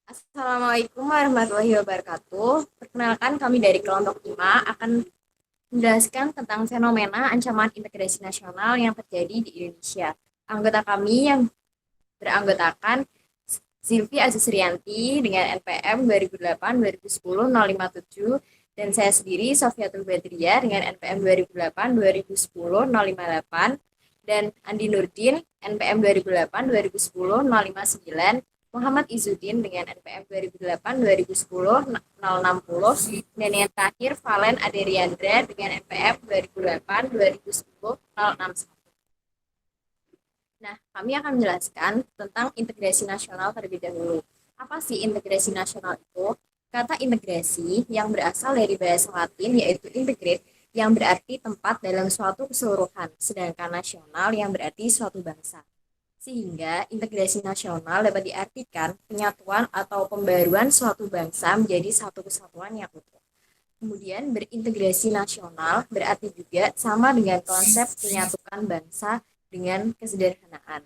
Assalamualaikum warahmatullahi wabarakatuh. Perkenalkan kami dari kelompok 5 akan menjelaskan tentang fenomena ancaman integrasi nasional yang terjadi di Indonesia. Anggota kami yang beranggotakan Zilvi Azusrianti dengan NPM 2008-2010-057 dan saya sendiri Sofiatul Badriah dengan NPM 2008-2010-058 dan Andi Nurdin NPM 2008-2010-059, Muhammad Izzuddin dengan NPM 2008-2010-060 dan yang terakhir Valen Aderiandra dengan NPM 2008-2010-061. Nah, kami akan menjelaskan tentang integrasi nasional terlebih dahulu. Apa sih integrasi nasional itu? Kata integrasi yang berasal dari bahasa Latin yaitu integrate yang berarti tempat dalam suatu keseluruhan, sedangkan nasional yang berarti suatu bangsa. Sehingga integrasi nasional dapat diartikan penyatuan atau pembaruan suatu bangsa menjadi satu kesatuan yang utuh. Kemudian berintegrasi nasional berarti juga sama dengan konsep penyatukan bangsa dengan kesederhanaan.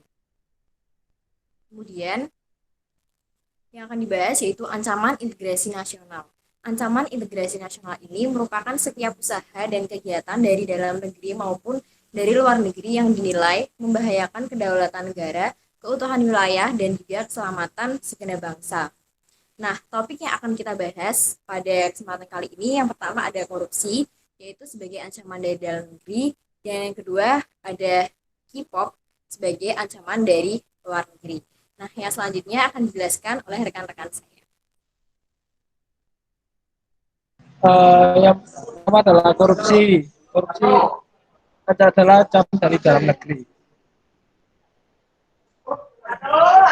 Kemudian yang akan dibahas yaitu ancaman integrasi nasional. Ancaman integrasi nasional ini merupakan setiap usaha dan kegiatan dari dalam negeri maupun dari luar negeri yang dinilai membahayakan kedaulatan negara, keutuhan wilayah, dan juga keselamatan segenap bangsa. Nah, topik yang akan kita bahas pada kesempatan kali ini yang pertama ada korupsi, yaitu sebagai ancaman dari dalam negeri, dan yang kedua ada K-pop sebagai ancaman dari luar negeri. Nah, yang selanjutnya akan dijelaskan oleh rekan-rekan saya. Yang pertama adalah korupsi. Korupsi adalah ancaman dari dalam negeri.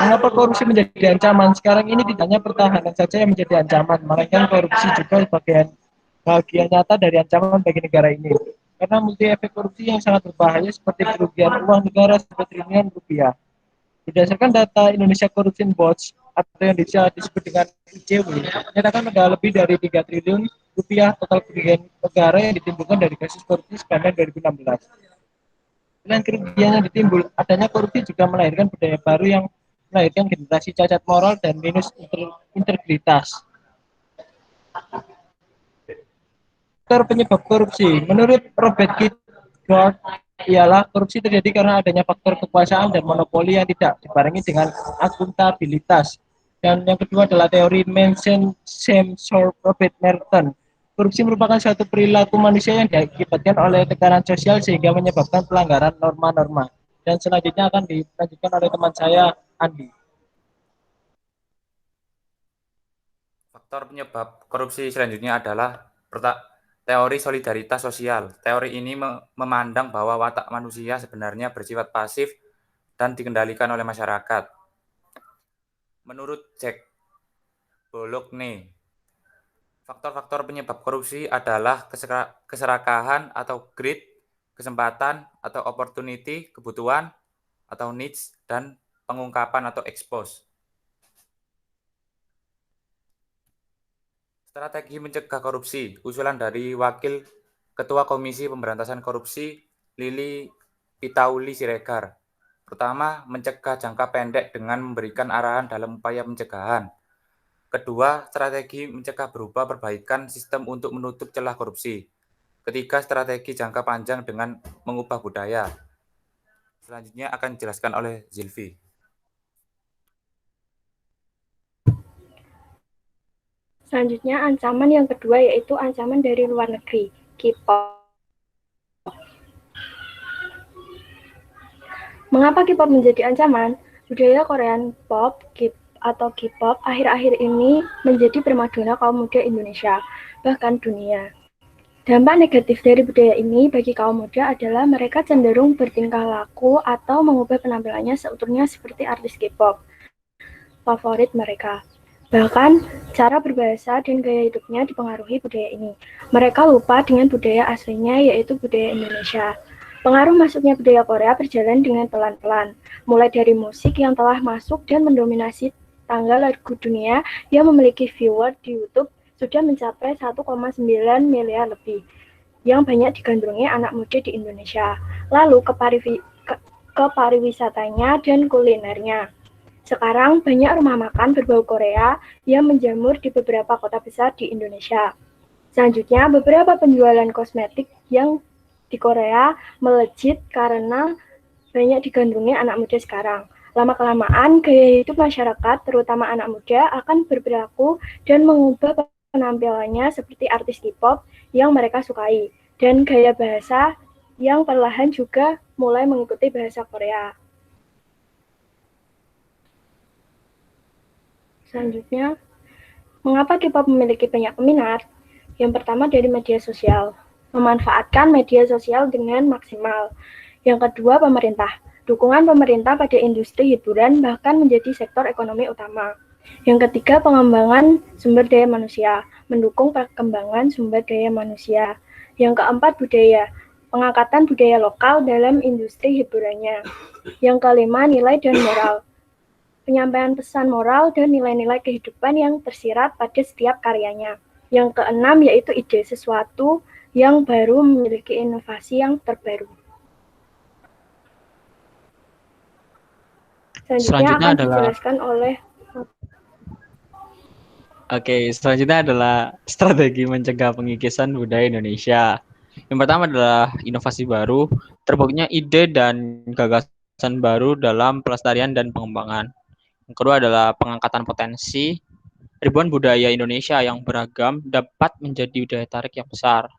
Mengapa korupsi menjadi ancaman? Sekarang ini tidak hanya pertahanan saja yang menjadi ancaman, melainkan korupsi juga bagian nyata dari ancaman bagi negara ini. Karena multi efek korupsi yang sangat berbahaya seperti kerugian uang negara sampai triliunan rupiah. Berdasarkan data Indonesia Corruption Watch atau yang disebut dengan ICW, menyatakan ada lebih dari 3 triliun rupiah total kerugian negara yang ditimbulkan dari kasus korupsi sepanjang 2016. Selain kerugian yang ditimbul, adanya korupsi juga melahirkan budaya baru yang melahirkan generasi cacat moral dan minus integritas. Faktor penyebab korupsi, menurut Robert Kiyosaki, ialah korupsi terjadi karena adanya faktor kekuasaan dan monopoli yang tidak dibarengi dengan akuntabilitas. Dan yang kedua adalah teori Manson Samsor Robert Merton. Korupsi merupakan suatu perilaku manusia yang diakibatkan oleh tekanan sosial sehingga menyebabkan pelanggaran norma-norma. Dan selanjutnya akan dilanjutkan oleh teman saya, Andi. Faktor penyebab korupsi selanjutnya adalah teori solidaritas sosial. Teori ini memandang bahwa watak manusia sebenarnya bersifat pasif dan dikendalikan oleh masyarakat. Menurut Jack Bologne, faktor-faktor penyebab korupsi adalah keserakahan atau greed, kesempatan atau opportunity, kebutuhan atau needs, dan pengungkapan atau expose. Strategi mencegah korupsi, usulan dari Wakil Ketua Komisi Pemberantasan Korupsi Lili Pitauli Siregar. Pertama, mencegah jangka pendek dengan memberikan arahan dalam upaya pencegahan. Kedua, strategi mencegah berupa perbaikan sistem untuk menutup celah korupsi. Ketiga, strategi jangka panjang dengan mengubah budaya. Selanjutnya akan dijelaskan oleh Zilvi. Selanjutnya, ancaman yang kedua yaitu ancaman dari luar negeri, K-pop. Mengapa K-pop menjadi ancaman? Budaya Korean pop atau K-pop akhir-akhir ini menjadi primadona kaum muda Indonesia, bahkan dunia. Dampak negatif dari budaya ini bagi kaum muda adalah mereka cenderung bertingkah laku atau mengubah penampilannya seutuhnya seperti artis K-pop favorit mereka. Bahkan, cara berbahasa dan gaya hidupnya dipengaruhi budaya ini. Mereka lupa dengan budaya aslinya, yaitu budaya Indonesia. Pengaruh masuknya budaya Korea berjalan dengan pelan-pelan, mulai dari musik yang telah masuk dan mendominasi tangga lagu dunia yang memiliki viewer di YouTube sudah mencapai 1,9 miliar lebih, yang banyak digandrungi anak muda di Indonesia. Lalu ke pariwisatanya dan kulinernya. Sekarang banyak rumah makan berbau Korea yang menjamur di beberapa kota besar di Indonesia. Selanjutnya, beberapa penjualan kosmetik yang di Korea melejit karena banyak digandrungi anak muda sekarang. Lama-kelamaan, gaya hidup masyarakat, terutama anak muda, akan berperilaku dan mengubah penampilannya seperti artis K-pop yang mereka sukai, dan gaya bahasa yang perlahan juga mulai mengikuti bahasa Korea. Selanjutnya, mengapa K-pop memiliki banyak peminat? Yang pertama dari media sosial, memanfaatkan media sosial dengan maksimal. Yang kedua, pemerintah. Dukungan pemerintah pada industri hiburan bahkan menjadi sektor ekonomi utama. Yang ketiga, pengembangan sumber daya manusia, mendukung perkembangan sumber daya manusia. Yang keempat, budaya, pengangkatan budaya lokal dalam industri hiburannya. Yang kelima, nilai dan moral, penyampaian pesan moral dan nilai-nilai kehidupan yang tersirat pada setiap karyanya. Yang keenam yaitu ide sesuatu yang baru memiliki inovasi yang terbaru. Selanjutnya akan dijelaskan oleh selanjutnya adalah strategi mencegah pengikisan budaya Indonesia. Yang pertama adalah inovasi baru, terbentuknya ide dan gagasan baru dalam pelestarian dan pengembangan. Yang kedua adalah pengangkatan potensi, ribuan budaya Indonesia yang beragam dapat menjadi daya tarik yang besar.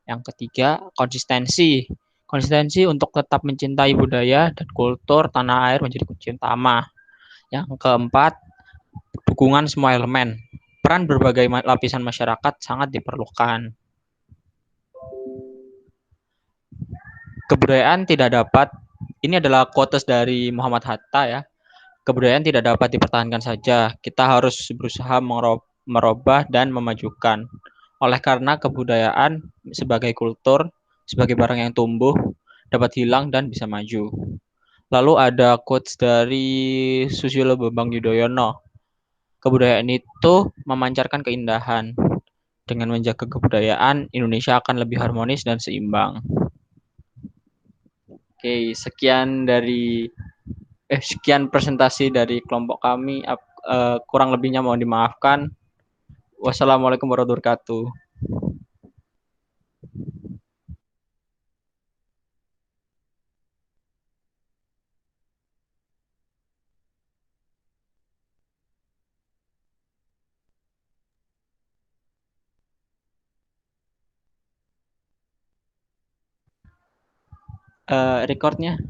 Yang ketiga, konsistensi. Konsistensi untuk tetap mencintai budaya dan kultur tanah air menjadi kunci utama. Yang keempat, dukungan semua elemen. Peran berbagai lapisan masyarakat sangat diperlukan. Kebudayaan tidak dapat, ini adalah quotes dari Muhammad Hatta ya. Kebudayaan tidak dapat dipertahankan saja. Kita harus berusaha merubah dan memajukan. Oleh karena kebudayaan sebagai kultur, sebagai barang yang tumbuh, dapat hilang dan bisa maju. Lalu ada quotes dari Susilo Bambang Yudhoyono. Kebudayaan itu memancarkan keindahan. Dengan menjaga kebudayaan, Indonesia akan lebih harmonis dan seimbang. Oke, sekian presentasi dari kelompok kami. Kurang lebihnya mohon dimaafkan. Wassalamualaikum warahmatullahi wabarakatuh. Recordnya